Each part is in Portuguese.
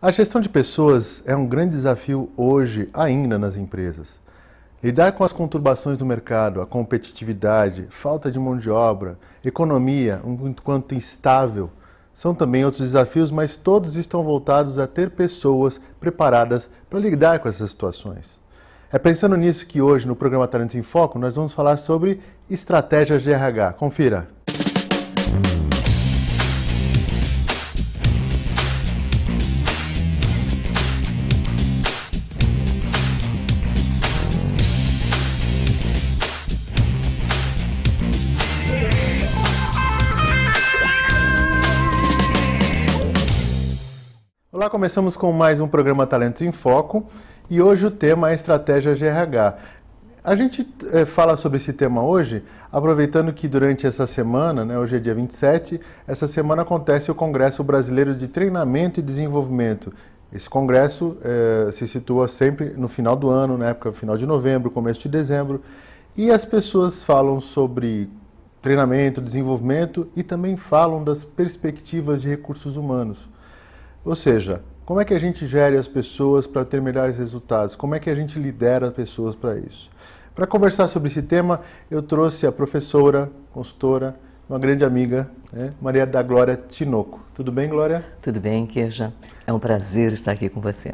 A gestão de pessoas é um grande desafio hoje ainda nas empresas. Lidar com as conturbações do mercado, a competitividade, falta de mão de obra, economia, um quanto instável, são também outros desafios, mas todos estão voltados a ter pessoas preparadas para lidar com essas situações. É pensando nisso que hoje, no programa Talentos em Foco, nós vamos falar sobre estratégias de RH. Confira! Olá, começamos com mais um programa Talentos em Foco e hoje o tema é estratégias de RH. A gente fala sobre esse tema hoje, aproveitando que durante essa semana, hoje é dia 27, essa semana acontece o Congresso Brasileiro de Treinamento e Desenvolvimento. Esse congresso se situa sempre no final do ano, na época final de novembro, começo de dezembro, e as pessoas falam sobre treinamento, desenvolvimento e também falam das perspectivas de recursos humanos. Ou seja, como é que a gente gere as pessoas para ter melhores resultados? Como é que a gente lidera as pessoas para isso? Para conversar sobre esse tema, eu trouxe a professora, consultora, uma grande amiga, Maria da Glória Tinoco. Tudo bem, Glória? Tudo bem, Queixa. É um prazer estar aqui com você.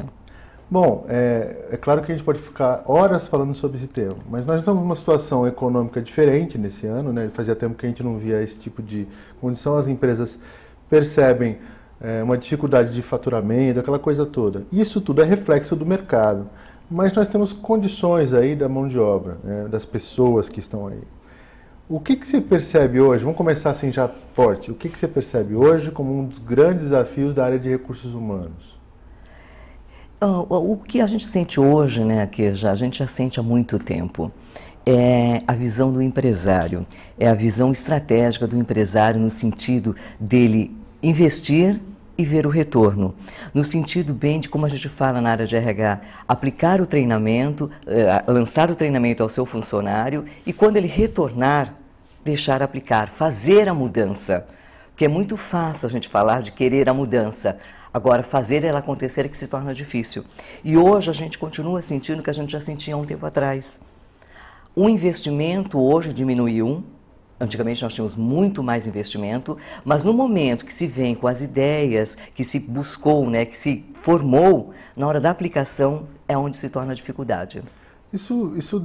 Bom, é claro que a gente pode ficar horas falando sobre esse tema, mas nós estamos numa situação econômica diferente nesse ano, Fazia tempo que a gente não via esse tipo de condição, as empresas percebem uma dificuldade de faturamento, aquela coisa toda. Isso tudo é reflexo do mercado, mas nós temos condições aí da mão de obra, das pessoas que estão aí. O que você percebe hoje, vamos começar assim já forte, o que você percebe hoje como um dos grandes desafios da área de recursos humanos? O que a gente sente hoje, que a gente já sente há muito tempo, é a visão do empresário, é a visão estratégica do empresário no sentido dele investir e ver o retorno. No sentido bem de como a gente fala na área de RH, aplicar o treinamento, lançar o treinamento ao seu funcionário e quando ele retornar, deixar aplicar, fazer a mudança. Porque é muito fácil a gente falar de querer a mudança. Agora, fazer ela acontecer é que se torna difícil. E hoje a gente continua sentindo o que a gente já sentia há um tempo atrás. O investimento hoje diminuiu. Antigamente nós tínhamos muito mais investimento, mas no momento que se vem com as ideias, que se buscou, que se formou, na hora da aplicação é onde se torna a dificuldade. Isso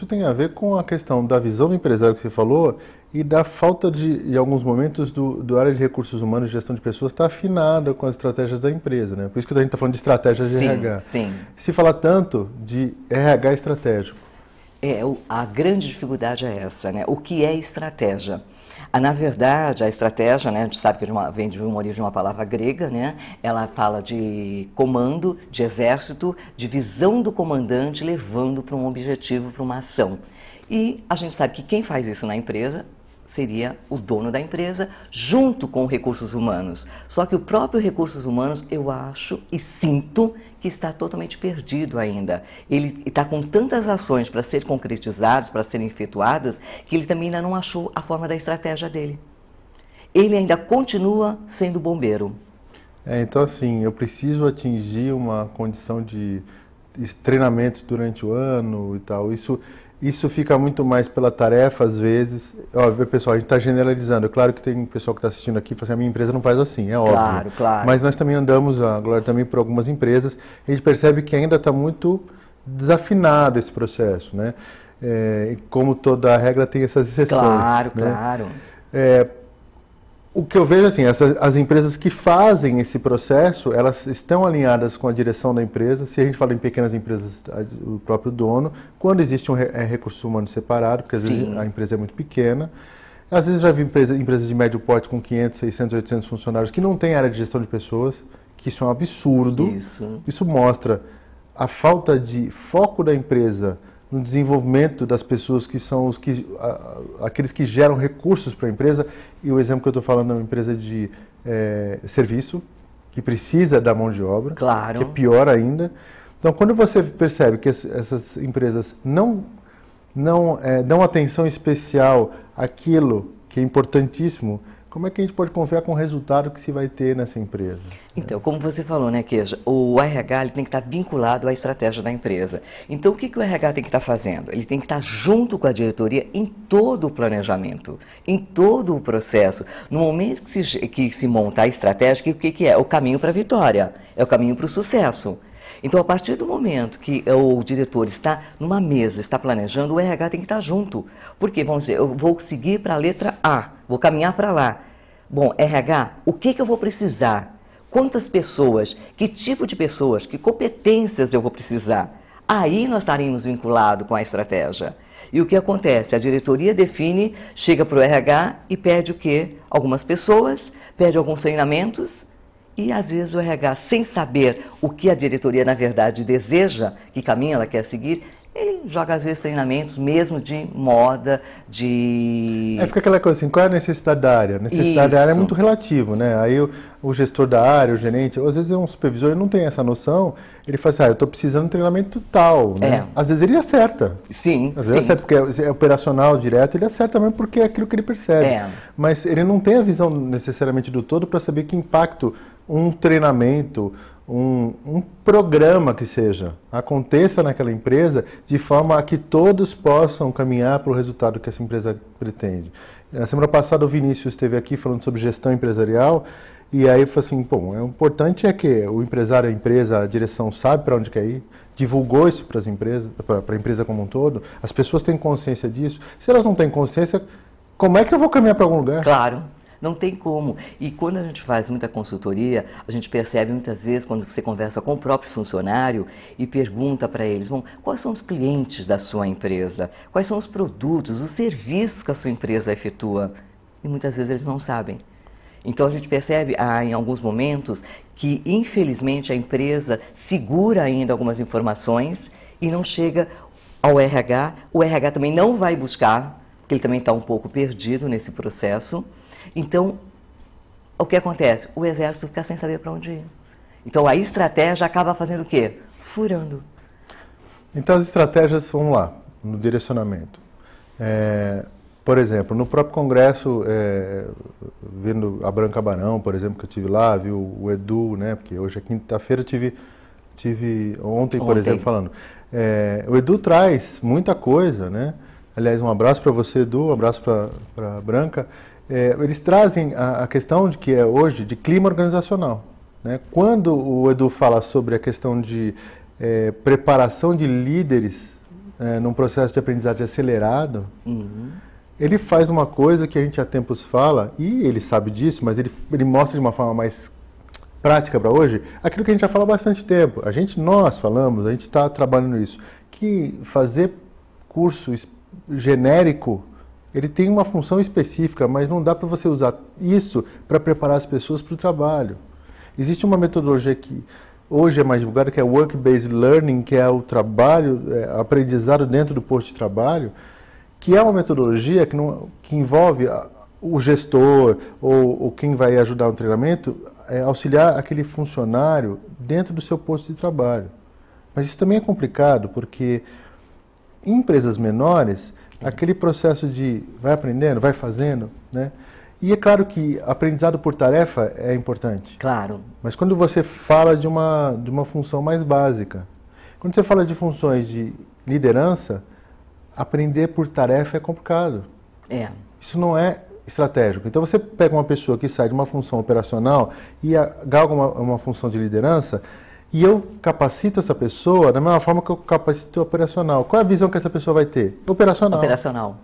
tem a ver com a questão da visão do empresário que você falou e da falta de, em alguns momentos, do área de recursos humanos e gestão de pessoas estar afinada com as estratégias da empresa, Por isso que a gente está falando de estratégias de RH. Sim. Se fala tanto de RH estratégico. A grande dificuldade é essa, O que é estratégia? Na verdade, a estratégia, a gente sabe que vem de uma origem de uma palavra grega, Ela fala de comando, de exército, de visão do comandante levando para um objetivo, para uma ação. E a gente sabe que quem faz isso na empresa seria o dono da empresa, junto com recursos humanos. Só que o próprio recursos humanos, eu acho e sinto que está totalmente perdido ainda. Ele está com tantas ações para serem concretizadas, para serem efetuadas, que ele também ainda não achou a forma da estratégia dele. Ele ainda continua sendo bombeiro. Então, assim, eu preciso atingir uma condição de treinamento durante o ano e tal. Isso fica muito mais pela tarefa, às vezes. Óbvio, pessoal, a gente está generalizando. É claro que tem pessoal que está assistindo aqui e fala assim, a minha empresa não faz assim, é óbvio. Claro. Mas nós também andamos, a Glória também, por algumas empresas, e a gente percebe que ainda está muito desafinado esse processo, E como toda regra tem essas exceções. Claro. O que eu vejo assim, as empresas que fazem esse processo, elas estão alinhadas com a direção da empresa. Se a gente fala em pequenas empresas, o próprio dono, quando existe um recurso humano separado, porque às vezes a empresa é muito pequena. Às vezes já vi empresas de médio porte com 500, 600, 800 funcionários que não têm área de gestão de pessoas, que isso é um absurdo. Isso mostra a falta de foco da empresa no desenvolvimento das pessoas que são aqueles que geram recursos para a empresa. E o exemplo que eu estou falando é uma empresa de serviço, que precisa da mão de obra, Claro. que é pior ainda. Então, quando você percebe que essas empresas não dão atenção especial àquilo que é importantíssimo como é que a gente pode confiar com o resultado que se vai ter nessa empresa? Então, como você falou, né, Queixa, o RH ele tem que estar vinculado à estratégia da empresa. Então, o que o RH tem que estar fazendo? Ele tem que estar junto com a diretoria em todo o planejamento, em todo o processo. No momento que se monta a estratégia, o que é? O caminho para a vitória, é o caminho para o sucesso. Então, a partir do momento que o diretor está numa mesa, está planejando, o RH tem que estar junto. Porque, vamos dizer, eu vou seguir para a letra A, vou caminhar para lá. Bom, RH, o que eu vou precisar? Quantas pessoas? Que tipo de pessoas? Que competências eu vou precisar? Aí nós estaremos vinculados com a estratégia. E o que acontece? A diretoria define, chega para o RH e pede o quê? Algumas pessoas, pede alguns treinamentos. E, às vezes, o RH, sem saber o que a diretoria, na verdade, deseja, que caminho ela quer seguir, ele joga, às vezes, treinamentos mesmo de moda, de... Fica aquela coisa assim, qual é a necessidade da área? A necessidade da área é muito relativo, né? Aí o gestor da área, o gerente, às vezes um supervisor, ele não tem essa noção, ele fala assim, eu estou precisando de um treinamento tal, né? Às vezes ele acerta. Sim, às vezes ele acerta, porque é operacional direto, ele acerta mesmo porque é aquilo que ele percebe. Mas ele não tem a visão necessariamente do todo para saber que impacto um treinamento, um programa que seja, aconteça naquela empresa de forma a que todos possam caminhar para o resultado que essa empresa pretende. Na semana passada o Vinícius esteve aqui falando sobre gestão empresarial e aí falou assim, bom, o importante é que o empresário, a empresa, a direção sabe para onde quer ir, divulgou isso para as empresas, para a empresa como um todo, as pessoas têm consciência disso. Se elas não têm consciência, como é que eu vou caminhar para algum lugar? Claro. Não tem como. E quando a gente faz muita consultoria, a gente percebe muitas vezes, quando você conversa com o próprio funcionário e pergunta para eles, bom, quais são os clientes da sua empresa? Quais são os produtos, os serviços que a sua empresa efetua? E muitas vezes eles não sabem. Então a gente percebe, em alguns momentos, que infelizmente a empresa segura ainda algumas informações e não chega ao RH. O RH também não vai buscar, porque ele também está um pouco perdido nesse processo. Então, o que acontece? O exército fica sem saber para onde ir. Então, a estratégia acaba fazendo o quê? Furando. Então, as estratégias, vamos lá, no direcionamento. Por exemplo, no próprio congresso, vendo a Branca Barão, por exemplo, que eu tive lá, vi o Edu, né, porque hoje é quinta-feira, tive ontem, por exemplo, falando. O Edu traz muita coisa, né? Aliás, um abraço para você, Edu, um abraço para a Branca. Eles trazem a questão de que é hoje de clima organizacional, né? Quando o Edu fala sobre a questão de preparação de líderes num processo de aprendizagem acelerado, ele faz uma coisa que a gente há tempos fala, e ele sabe disso, mas ele mostra de uma forma mais prática para hoje, aquilo que a gente já fala há bastante tempo. Nós falamos, a gente está trabalhando isso, que fazer curso genérico, ele tem uma função específica, mas não dá para você usar isso para preparar as pessoas para o trabalho. Existe uma metodologia que hoje é mais divulgada, que é o Work-Based Learning, que é o trabalho, aprendizado dentro do posto de trabalho, que é uma metodologia que envolve o gestor ou quem vai ajudar no treinamento, auxiliar aquele funcionário dentro do seu posto de trabalho. Mas isso também é complicado, porque em empresas menores, aquele processo de vai aprendendo, vai fazendo, né? E é claro que aprendizado por tarefa é importante. Claro. Mas quando você fala de uma função mais básica, quando você fala de funções de liderança, aprender por tarefa é complicado. Isso não é estratégico. Então você pega uma pessoa que sai de uma função operacional e galga uma função de liderança, e eu capacito essa pessoa da mesma forma que eu capacito o operacional. Qual é a visão que essa pessoa vai ter? Operacional. Operacional.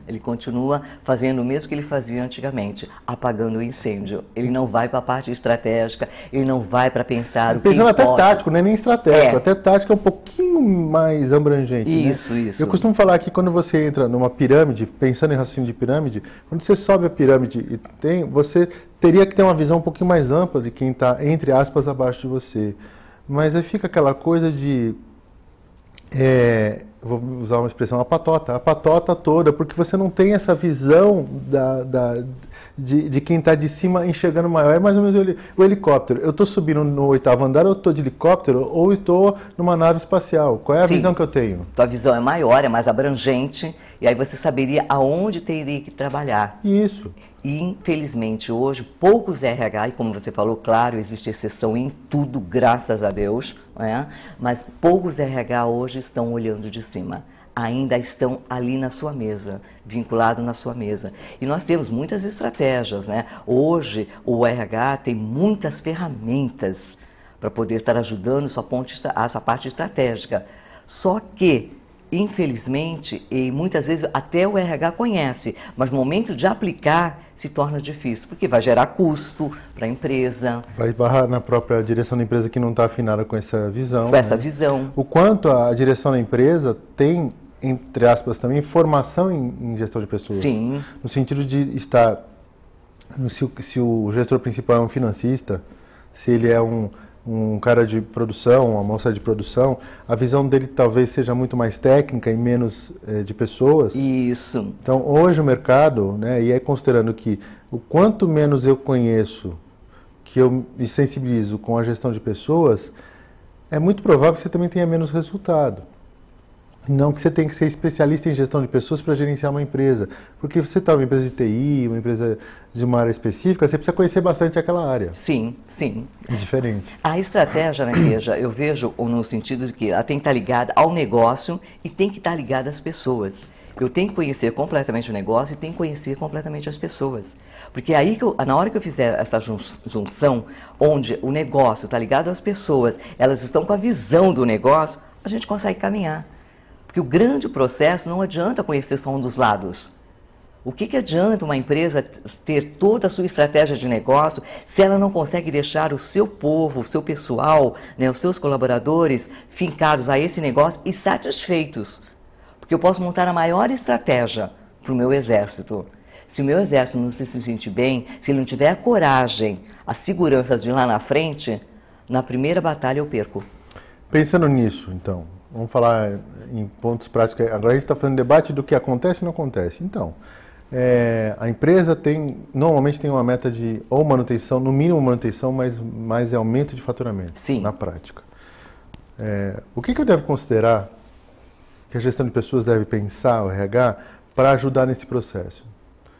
Ele continua fazendo o mesmo que ele fazia antigamente, apagando o incêndio. Ele não vai para a parte estratégica, ele não vai para pensar o que pensando importa. até tático, não é nem estratégico. Até tático é um pouquinho mais abrangente. Isso, né? isso. Eu costumo falar que quando você entra numa pirâmide, pensando em raciocínio de pirâmide, quando você sobe a pirâmide, você teria que ter uma visão um pouquinho mais ampla de quem está, entre aspas, abaixo de você. Mas aí fica aquela coisa de, vou usar uma expressão, a patota toda, porque você não tem essa visão de quem está de cima enxergando maior. É mais ou menos o helicóptero. Eu estou subindo no 8º andar, ou estou de helicóptero, ou estou numa nave espacial. Qual é a visão que eu tenho? Tua visão é maior, é mais abrangente, e aí você saberia aonde teria que trabalhar. Isso. E, infelizmente, hoje, poucos RH, e como você falou, claro, existe exceção em tudo, graças a Deus, né? Mas poucos RH hoje estão olhando de cima. Ainda estão ali na sua mesa, vinculado na sua mesa. E nós temos muitas estratégias, né? Hoje, o RH tem muitas ferramentas para poder estar ajudando a sua parte estratégica. Só que, infelizmente, e muitas vezes até o RH conhece, mas no momento de aplicar se torna difícil, porque vai gerar custo para a empresa. Vai barrar na própria direção da empresa que não está afinada com essa visão. Com essa visão. O quanto a direção da empresa tem, entre aspas, também formação em gestão de pessoas. Sim. No sentido de estar, se o gestor principal é um financista, se ele é um cara de produção, uma moça de produção, a visão dele talvez seja muito mais técnica e menos de pessoas. Isso. Então, hoje o mercado, né, e aí considerando que o quanto menos eu conheço, que eu me sensibilizo com a gestão de pessoas, é muito provável que você também tenha menos resultado. Não que você tenha que ser especialista em gestão de pessoas para gerenciar uma empresa. Porque você está numa empresa de TI, uma empresa de uma área específica, você precisa conhecer bastante aquela área. Sim, sim. É diferente. A estratégia, né, Veja, eu vejo no sentido de que ela tem que estar ligada ao negócio e tem que estar ligada às pessoas. Eu tenho que conhecer completamente o negócio e tenho que conhecer completamente as pessoas. Porque aí, na hora que eu fizer essa junção, onde o negócio está ligado às pessoas, elas estão com a visão do negócio, a gente consegue caminhar. Porque o grande processo não adianta conhecer só um dos lados. O que adianta uma empresa ter toda a sua estratégia de negócio se ela não consegue deixar o seu povo, o seu pessoal, né, os seus colaboradores fincados a esse negócio e satisfeitos? Porque eu posso montar a maior estratégia para o meu exército. Se o meu exército não se sentir bem, se ele não tiver a coragem, a segurança de ir lá na frente, na primeira batalha eu perco. Pensando nisso, então, vamos falar em pontos práticos. Agora a gente está fazendo debate do que acontece e não acontece. Então, a empresa normalmente tem uma meta de ou manutenção, no mínimo manutenção, mas mais aumento de faturamento. Sim. Na prática. O que eu devo considerar que a gestão de pessoas deve pensar, o RH, para ajudar nesse processo?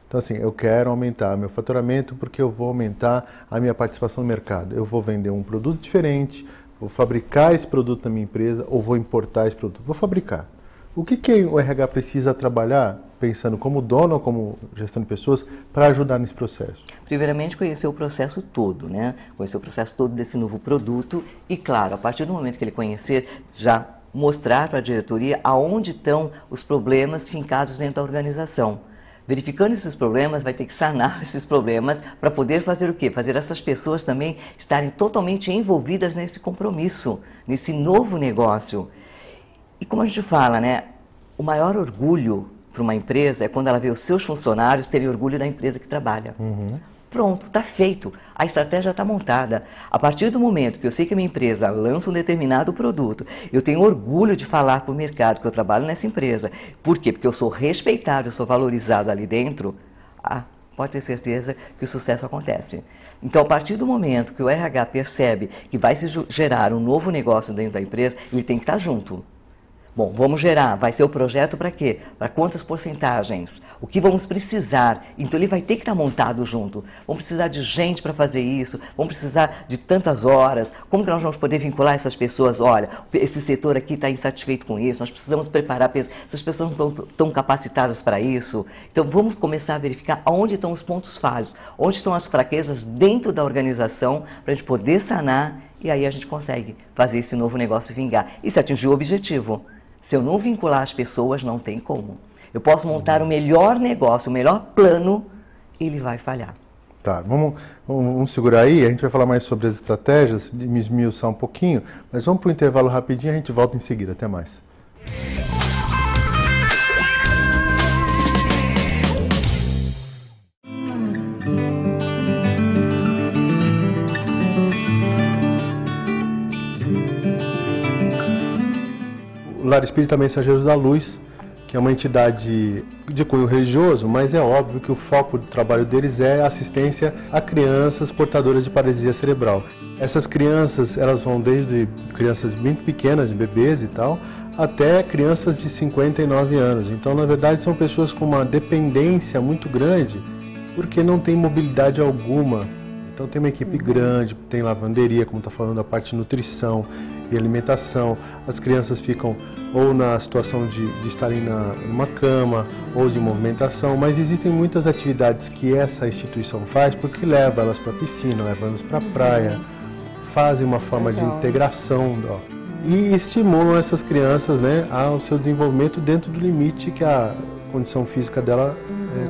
Então, assim, eu quero aumentar meu faturamento porque eu vou aumentar a minha participação no mercado. Eu vou vender um produto diferente, vou fabricar esse produto na minha empresa ou vou importar esse produto? Vou fabricar. O que o RH precisa trabalhar, pensando como dono ou como gestão de pessoas, para ajudar nesse processo? Primeiramente, conhecer o processo todo, né? Conhecer o processo todo desse novo produto e, claro, a partir do momento que ele conhecer, já mostrar para a diretoria aonde estão os problemas fincados dentro da organização. Verificando esses problemas, vai ter que sanar esses problemas para poder fazer o quê? Fazer essas pessoas também estarem totalmente envolvidas nesse compromisso, nesse novo negócio. E como a gente fala, né? O maior orgulho para uma empresa é quando ela vê os seus funcionários terem orgulho da empresa que trabalha. Uhum. Pronto, está feito. A estratégia está montada. A partir do momento que eu sei que a minha empresa lança um determinado produto, eu tenho orgulho de falar para o mercado que eu trabalho nessa empresa. Por quê? Porque eu sou respeitado, eu sou valorizado ali dentro. Pode ter certeza que o sucesso acontece. Então, a partir do momento que o RH percebe que vai se gerar um novo negócio dentro da empresa, ele tem que estar junto. Bom, vamos gerar, vai ser o projeto para quê? Para quantas porcentagens? O que vamos precisar? Então ele vai ter que estar montado junto. Vamos precisar de gente para fazer isso, vamos precisar de tantas horas. Como que nós vamos poder vincular essas pessoas? Olha, esse setor aqui está insatisfeito com isso, nós precisamos preparar pessoas, essas pessoas não estão capacitadas para isso. Então vamos começar a verificar onde estão os pontos falhos, onde estão as fraquezas dentro da organização para a gente poder sanar e aí a gente consegue fazer esse novo negócio vingar. E se atingir o objetivo. Se eu não vincular as pessoas, não tem como. Eu posso montar o melhor negócio, o melhor plano, ele vai falhar. Tá, vamos segurar aí, a gente vai falar mais sobre as estratégias, me esmiuçar um pouquinho, mas vamos para o intervalo rapidinho e a gente volta em seguida. Até mais. O Lar Espírita Mensageiros da Luz, que é uma entidade de cunho religioso, mas é óbvio que o foco do trabalho deles é a assistência a crianças portadoras de paralisia cerebral. Essas crianças, elas vão desde crianças bem pequenas, bebês e tal, até crianças de 59 anos. Então, na verdade, são pessoas com uma dependência muito grande porque não tem mobilidade alguma. Então tem uma equipe grande, tem lavanderia, como está falando, a parte de nutrição e alimentação. As crianças ficam ou na situação de estarem numa cama ou de movimentação, mas existem muitas atividades que essa instituição faz porque leva elas para a piscina, leva elas para a praia, fazem uma forma de integração, ó, e estimulam essas crianças, né, ao seu desenvolvimento dentro do limite que a condição física dela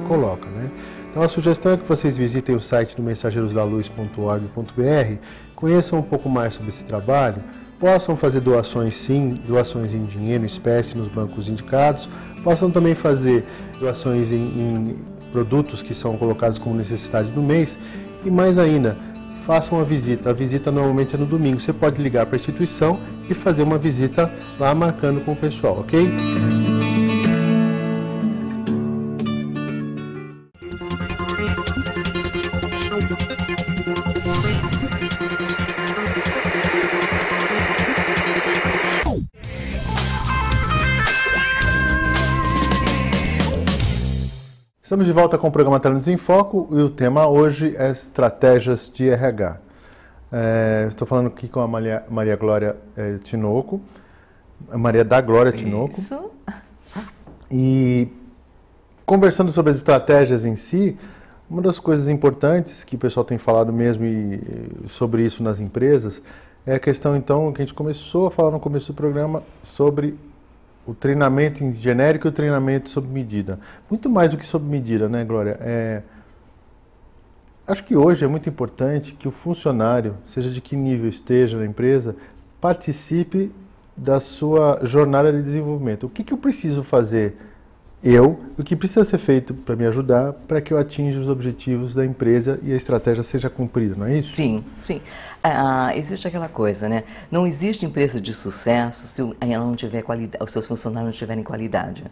coloca, né? Então a sugestão é que vocês visitem o site do mensageirosdaluz.org.br, conheçam um pouco mais sobre esse trabalho, possam fazer doações sim, doações em dinheiro, em espécie, nos bancos indicados, possam também fazer doações em produtos que são colocados como necessidade do mês e mais ainda, façam a visita normalmente é no domingo, você pode ligar para a instituição e fazer uma visita lá marcando com o pessoal, ok? Estamos de volta com o programa Talentos em Foco e o tema hoje é estratégias de RH. Estou falando aqui com a Maria Glória Tinoco, a Maria da Glória Tinoco. Isso. E conversando sobre as estratégias em si, uma das coisas importantes que o pessoal tem falado mesmo sobre isso nas empresas é a questão, então, que a gente começou a falar no começo do programa sobre o treinamento em genérico e o treinamento sob medida. Muito mais do que sob medida, né, Glória? Acho que hoje é muito importante que o funcionário, seja de que nível esteja na empresa, participe da sua jornada de desenvolvimento. O que eu preciso fazer? O que precisa ser feito para me ajudar para que eu atinja os objetivos da empresa e a estratégia seja cumprida, não é isso? Sim, sim. Existe aquela coisa, né? Não existe empresa de sucesso se ela não tiver qualidade, os seus funcionários não tiverem qualidade.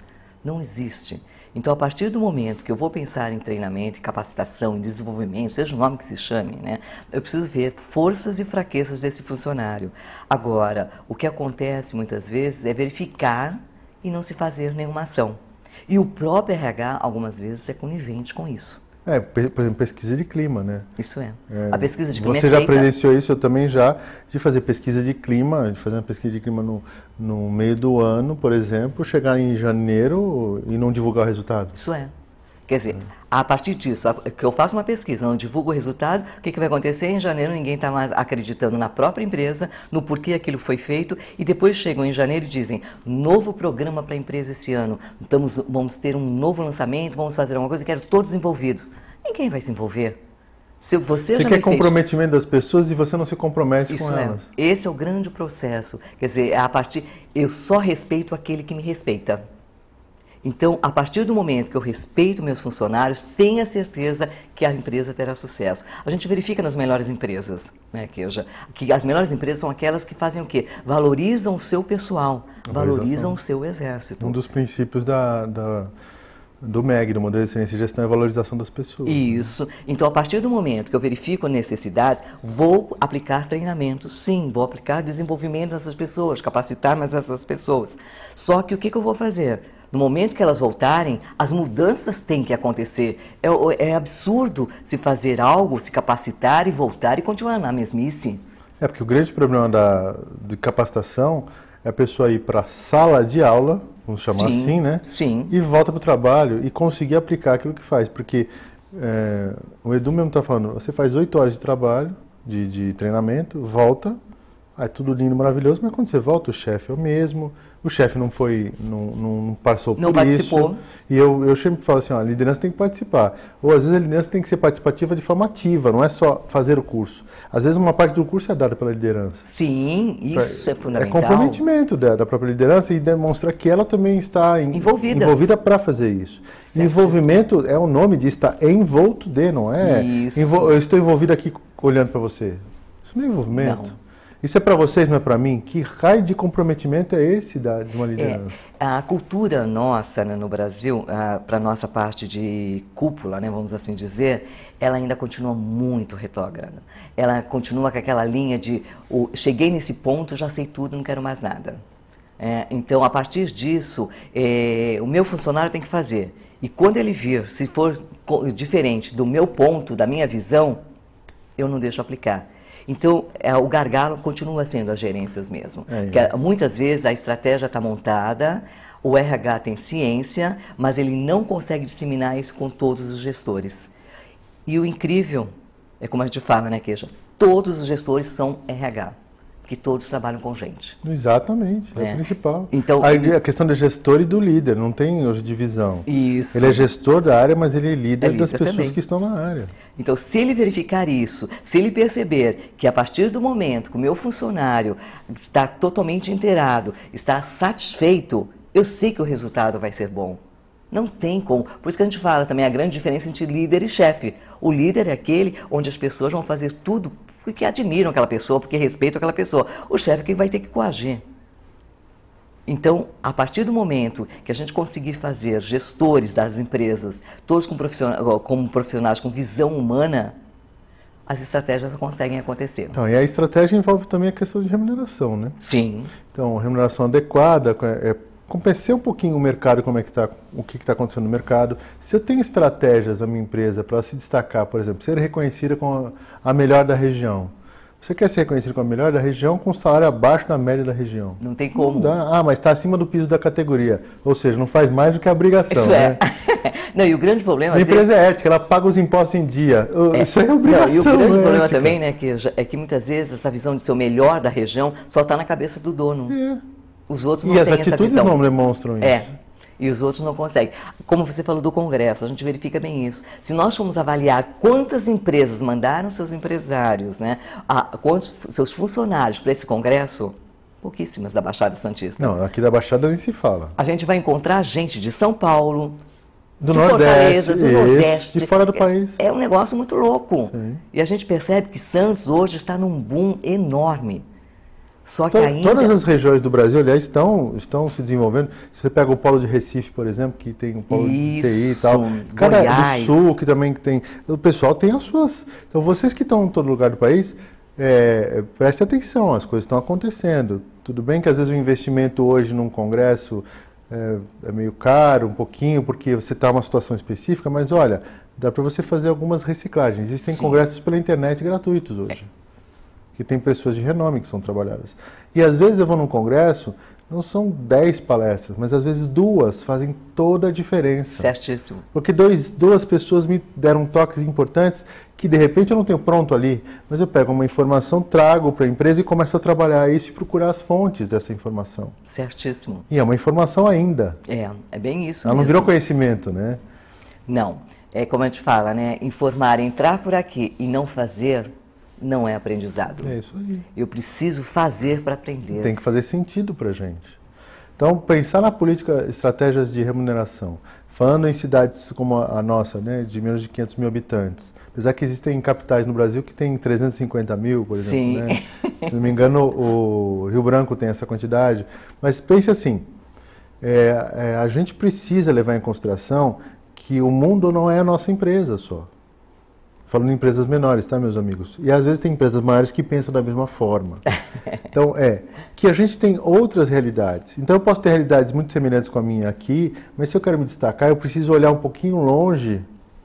Não existe. Então, a partir do momento que eu vou pensar em treinamento, em capacitação, em desenvolvimento, seja o nome que se chame, né? Eu preciso ver forças e fraquezas desse funcionário. Agora, o que acontece muitas vezes é verificar e não se fazer nenhuma ação. E o próprio RH, algumas vezes, é conivente com isso. Por exemplo, pesquisa de clima, né? Isso é. A pesquisa de clima Você já presenciou isso, eu também já, de fazer pesquisa de clima, de fazer uma pesquisa de clima no meio do ano, por exemplo, chegar em janeiro e não divulgar o resultado. Isso é. Quer dizer, a partir disso, que eu faço uma pesquisa, não divulgo o resultado, o que vai acontecer? Em janeiro ninguém está mais acreditando na própria empresa, no porquê aquilo foi feito, e depois chegam em janeiro e dizem, novo programa para a empresa esse ano, vamos ter um novo lançamento, vamos fazer alguma coisa, quero todos envolvidos. Ninguém vai se envolver. Se você já quer comprometimento das pessoas e você não se compromete com elas. Esse é o grande processo. Quer dizer, eu só respeito aquele que me respeita. Então, a partir do momento que eu respeito meus funcionários, tenha certeza que a empresa terá sucesso. A gente verifica nas melhores empresas, né, que as melhores empresas são aquelas que fazem o quê? Valorizam o seu pessoal, valorizam o seu exército. Um dos princípios do MEG, do Modelo de Excelência e Gestão, é a valorização das pessoas. Isso. Então, a partir do momento que eu verifico necessidades, vou aplicar treinamento, sim, vou aplicar desenvolvimento nessas pessoas, capacitar mais essas pessoas. Só que o que eu vou fazer? No momento que elas voltarem, as mudanças têm que acontecer. É absurdo se fazer algo, se capacitar e voltar e continuar na mesmice. Porque o grande problema de capacitação é a pessoa ir para a sala de aula, vamos chamar assim, né? Sim. E volta para o trabalho e conseguir aplicar aquilo que faz. Porque o Edu mesmo está falando, você faz 8 horas de trabalho, de treinamento, volta, é tudo lindo, maravilhoso, mas quando você volta, o chefe é o mesmo, o chefe não passou por participou. isso. E eu sempre falo assim, a liderança tem que participar. Ou às vezes a liderança tem que ser participativa de forma ativa, não é só fazer o curso. Às vezes uma parte do curso é dada pela liderança. Sim, isso é fundamental. É comprometimento da própria liderança e demonstrar que ela também está envolvida para fazer isso. Certo. Envolvimento é o nome de estar envolto de, não é? Isso. Eu estou envolvido aqui olhando para você. Isso não é envolvimento. Não. Isso é para vocês, não é para mim? Que raio de comprometimento é esse de uma liderança? A cultura nossa, né, no Brasil, para a nossa parte de cúpula, né, vamos assim dizer, ela ainda continua muito retrógrada. Ela continua com aquela linha de cheguei nesse ponto, já sei tudo, não quero mais nada. Então, a partir disso, o meu funcionário tem que fazer. E quando ele vir, se for diferente do meu ponto, da minha visão, eu não deixo aplicar. Então, o gargalo continua sendo as gerências mesmo. Muitas vezes a estratégia está montada, o RH tem ciência, mas ele não consegue disseminar isso com todos os gestores. E o incrível, é como a gente fala, né, Queixa? Todos os gestores são RH, que todos trabalham com gente. Exatamente, é o principal. Então, a questão do gestor e do líder, não tem hoje divisão. Isso. Ele é gestor da área, mas ele é líder das pessoas também. que estão na área. Então, se ele verificar isso, se ele perceber que a partir do momento que o meu funcionário está totalmente inteirado, está satisfeito, eu sei que o resultado vai ser bom. Não tem como. Por isso que a gente fala também a grande diferença entre líder e chefe. O líder é aquele onde as pessoas vão fazer tudo porque admiram aquela pessoa, porque respeitam aquela pessoa. O chefe é quem vai ter que coagir. Então, a partir do momento que a gente conseguir fazer gestores das empresas, todos como profissionais com visão humana, as estratégias conseguem acontecer. Então, e a estratégia envolve também a questão de remuneração, né? Sim. Então, remuneração adequada, compreender um pouquinho o mercado, o que está acontecendo no mercado. Se eu tenho estratégias na minha empresa para se destacar, por exemplo, ser reconhecida como a melhor da região. Você quer ser reconhecido como a melhor da região com um salário abaixo da média da região. Não tem como. Não dá. Mas está acima do piso da categoria. Ou seja, não faz mais do que a obrigação. Isso né? Não, e o grande problema... A empresa é ética, ela paga os impostos em dia. Isso é obrigação. Não, e o grande problema ética. também, né, é que muitas vezes essa visão de ser o melhor da região só está na cabeça do dono. Os outros não têm essa visão. E as atitudes não demonstram isso. E os outros não conseguem. Como você falou do Congresso, a gente verifica bem isso. Se nós formos avaliar quantas empresas mandaram seus empresários, né, quantos seus funcionários para esse Congresso, pouquíssimas da Baixada Santista. Não, aqui da Baixada nem se fala. A gente vai encontrar gente de São Paulo, do de Nordeste, Fortaleza, do Nordeste. De fora do país. É um negócio muito louco. Sim. E a gente percebe que Santos hoje está num boom enorme. Só que ainda... Todas as regiões do Brasil, aliás, estão se desenvolvendo. Se você pega o polo de Recife, por exemplo, que tem um polo de TI e tal. Goiás. Do Sul, que também tem... O pessoal tem as suas... Então, vocês que estão em todo lugar do país, prestem atenção, as coisas estão acontecendo. Tudo bem que, às vezes, o investimento hoje num congresso é meio caro, um pouquinho, porque você está numa situação específica, mas, olha, dá para você fazer algumas reciclagens. Existem congressos pela internet gratuitos hoje. Que tem pessoas de renome que são trabalhadas. E às vezes eu vou num congresso, não são 10 palestras, mas às vezes 2 fazem toda a diferença. Certíssimo. Porque duas pessoas me deram toques importantes que de repente eu não tenho pronto ali, mas eu pego uma informação, trago para a empresa e começo a trabalhar isso e procurar as fontes dessa informação. Certíssimo. E é uma informação ainda. É bem isso Ela mesmo. não virou conhecimento, né? Não. É como a gente fala, né? Informar, entrar por aqui e não fazer... não é aprendizado. É isso aí. Eu preciso fazer para aprender. Tem que fazer sentido para a gente. Então, pensar na política, estratégias de remuneração, falando em cidades como a nossa, né, de menos de 500 mil habitantes, apesar que existem capitais no Brasil que tem 350 mil, por exemplo. Sim. Né? Se não me engano, o Rio Branco tem essa quantidade. Mas pense assim, a gente precisa levar em consideração que o mundo não é a nossa empresa só. Falando em empresas menores, tá, meus amigos? E às vezes tem empresas maiores que pensam da mesma forma. Então, que a gente tem outras realidades. Então, eu posso ter realidades muito semelhantes com a minha aqui, mas se eu quero me destacar, eu preciso olhar um pouquinho longe,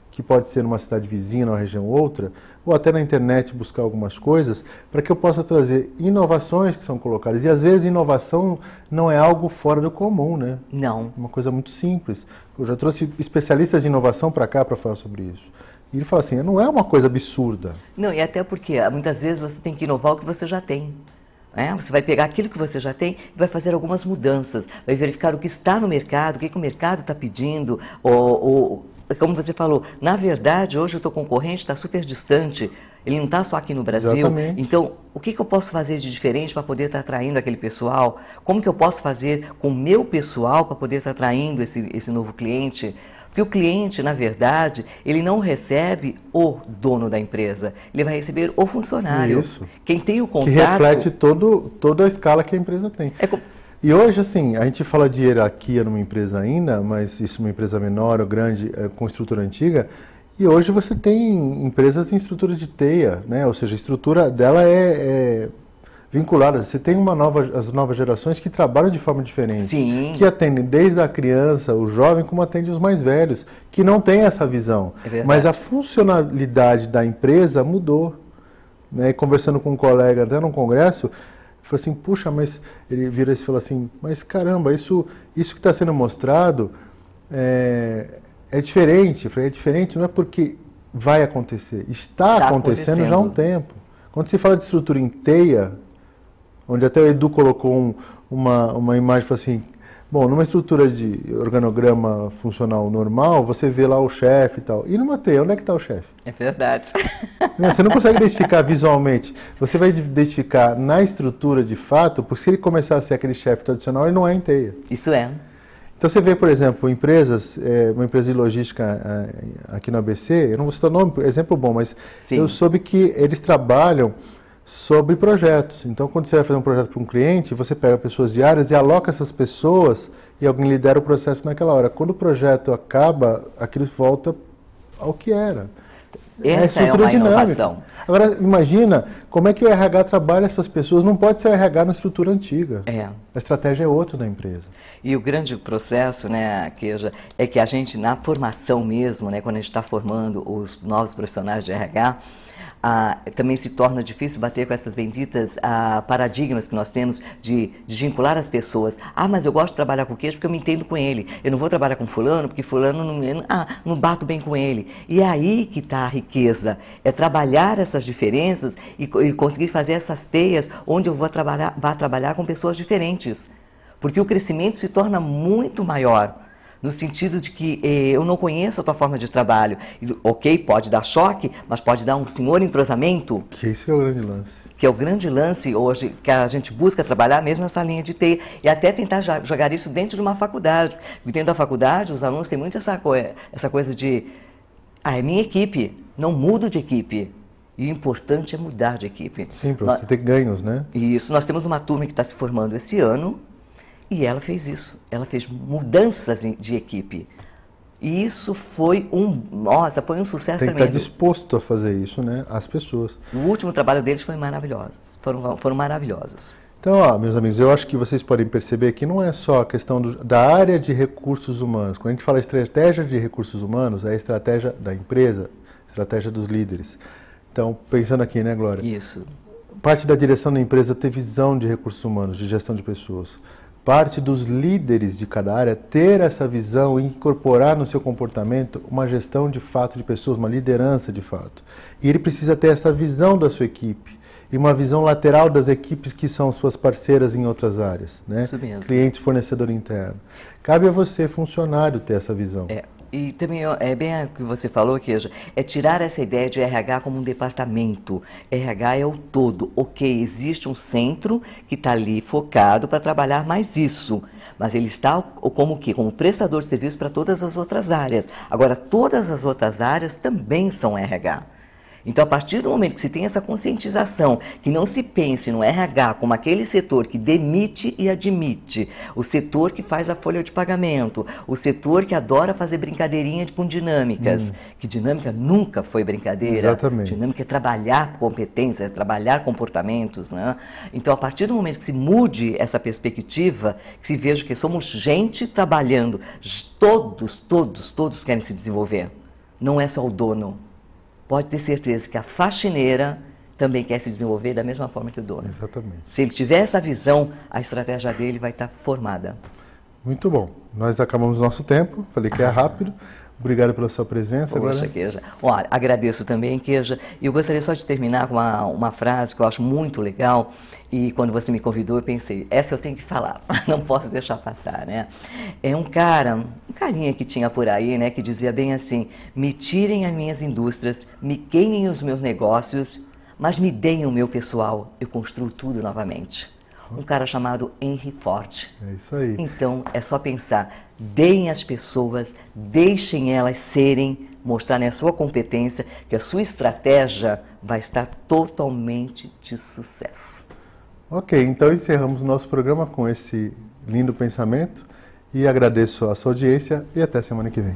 que pode ser numa cidade vizinha, numa região outra, ou até na internet buscar algumas coisas, para que eu possa trazer inovações que são colocadas. E às vezes inovação não é algo fora do comum, né? Não. É uma coisa muito simples. Eu já trouxe especialistas de inovação para cá para falar sobre isso. E ele fala assim, não é uma coisa absurda. Não, e até porque muitas vezes você tem que inovar o que você já tem. Você vai pegar aquilo que você já tem e vai fazer algumas mudanças. Vai verificar o que está no mercado, o que o mercado está pedindo. Como você falou, na verdade, hoje o teu concorrente está super distante. Ele não está só aqui no Brasil. Exatamente. Então, o que eu posso fazer de diferente para poder estar atraindo aquele pessoal? Como que eu posso fazer com o meu pessoal para poder estar atraindo esse novo cliente? Porque o cliente, na verdade, ele não recebe o dono da empresa, ele vai receber o funcionário. Isso. Quem tem o contato... Que reflete toda a escala que a empresa tem. E hoje, assim, a gente fala de hierarquia numa empresa ainda, mas isso é uma empresa menor ou grande, com estrutura antiga, e hoje você tem empresas em estrutura de teia, né? Ou seja, a estrutura dela vinculadas. Você tem as novas gerações que trabalham de forma diferente. Sim. Que atendem desde a criança, o jovem, como atendem os mais velhos, que não têm essa visão. É verdade. Mas a funcionalidade da empresa mudou. Né? E conversando com um colega até num congresso, falou assim, puxa, mas ele vira e falou assim, mas caramba, isso que está sendo mostrado é diferente. Eu falei, é diferente não é porque vai acontecer, está acontecendo já há um tempo. Quando se fala de estrutura em teia, onde até o Edu colocou uma imagem, falou assim, bom, numa estrutura de organograma funcional normal, você vê lá o chefe e tal. E numa teia, onde é que está o chefe? É verdade. Você não consegue identificar visualmente. Você vai identificar na estrutura de fato, porque se ele começar a ser aquele chefe tradicional, ele não é em teia. Isso é. Então você vê, por exemplo, empresas, uma empresa de logística aqui no ABC, eu não vou citar o nome, exemplo bom, mas sim, eu soube que eles trabalham sobre projetos. Então quando você vai fazer um projeto para um cliente, você pega pessoas de áreas e aloca essas pessoas e alguém lidera o processo naquela hora. Quando o projeto acaba, aquilo volta ao que era. Essa é uma inovação. Agora, imagina como é que o RH trabalha essas pessoas. Não pode ser o RH na estrutura antiga. A estratégia é outra da empresa. E o grande processo, né, Queija, é que a gente, na formação mesmo, né, quando a gente está formando os novos profissionais de RH, também se torna difícil bater com essas benditas paradigmas que nós temos de vincular as pessoas. Mas eu gosto de trabalhar com o Queijo porque eu me entendo com ele. Eu não vou trabalhar com fulano porque fulano não bato bem com ele. E é aí que está a riqueza. É trabalhar essas diferenças e conseguir fazer essas teias onde eu vou trabalhar com pessoas diferentes. Porque o crescimento se torna muito maior. No sentido de que eu não conheço a tua forma de trabalho. Ok, pode dar choque, mas pode dar um senhor entrosamento. Que esse é o grande lance. Que é o grande lance hoje, que a gente busca trabalhar mesmo nessa linha de teia. E até tentar jogar isso dentro de uma faculdade. Porque dentro da faculdade, os alunos têm muito essa coisa de... é minha equipe, não mudo de equipe. E o importante é mudar de equipe. Sim, para você ter ganhos, né? Isso, nós temos uma turma que está se formando esse ano, e ela fez isso, ela fez mudanças de equipe. E isso foi foi um sucesso tremendo. Tem que estar disposto a fazer isso, né, as pessoas. O último trabalho deles foi maravilhoso, foram maravilhosos. Então, meus amigos, eu acho que vocês podem perceber que não é só a questão da área de recursos humanos. Quando a gente fala estratégia de recursos humanos, é a estratégia da empresa, estratégia dos líderes. Então, pensando aqui, né, Glória? Isso. Parte da direção da empresa ter visão de recursos humanos, de gestão de pessoas. Parte dos líderes de cada área ter essa visão e incorporar no seu comportamento uma gestão de fato de pessoas, uma liderança de fato. E ele precisa ter essa visão da sua equipe e uma visão lateral das equipes que são suas parceiras em outras áreas, né? Isso mesmo. Cliente, fornecedor interno. Cabe a você, funcionário, ter essa visão. E também é bem o que você falou, Queijo, é tirar essa ideia de RH como um departamento. RH é o todo. Ok, existe um centro que está ali focado para trabalhar mais isso, mas ele está como prestador de serviço para todas as outras áreas. Agora, todas as outras áreas também são RH. Então, a partir do momento que se tem essa conscientização, que não se pense no RH como aquele setor que demite e admite, o setor que faz a folha de pagamento, o setor que adora fazer brincadeirinha com dinâmicas, que dinâmica nunca foi brincadeira. Exatamente. Dinâmica é trabalhar competências, é trabalhar comportamentos, né? Então, a partir do momento que se mude essa perspectiva, que se veja que somos gente trabalhando, todos querem se desenvolver. Não é só o dono. Pode ter certeza que a faxineira também quer se desenvolver da mesma forma que o dono. Exatamente. Se ele tiver essa visão, a estratégia dele vai estar formada. Muito bom. Nós acabamos o nosso tempo. Falei que é rápido. Obrigado pela sua presença. Poxa, Queijo. Olha, agradeço também, Queijo. E eu gostaria só de terminar com uma frase que eu acho muito legal. E quando você me convidou, eu pensei, essa eu tenho que falar, não posso deixar passar, né? É um carinha que tinha por aí, né, que dizia bem assim, me tirem as minhas indústrias, me queimem os meus negócios, mas me deem o meu pessoal, eu construo tudo novamente. Um cara chamado Henry Ford. É isso aí. Então, é só pensar, deem às pessoas, deixem elas serem, mostrarem a sua competência, que a sua estratégia vai estar totalmente de sucesso. Ok, então encerramos o nosso programa com esse lindo pensamento e agradeço a sua audiência e até semana que vem.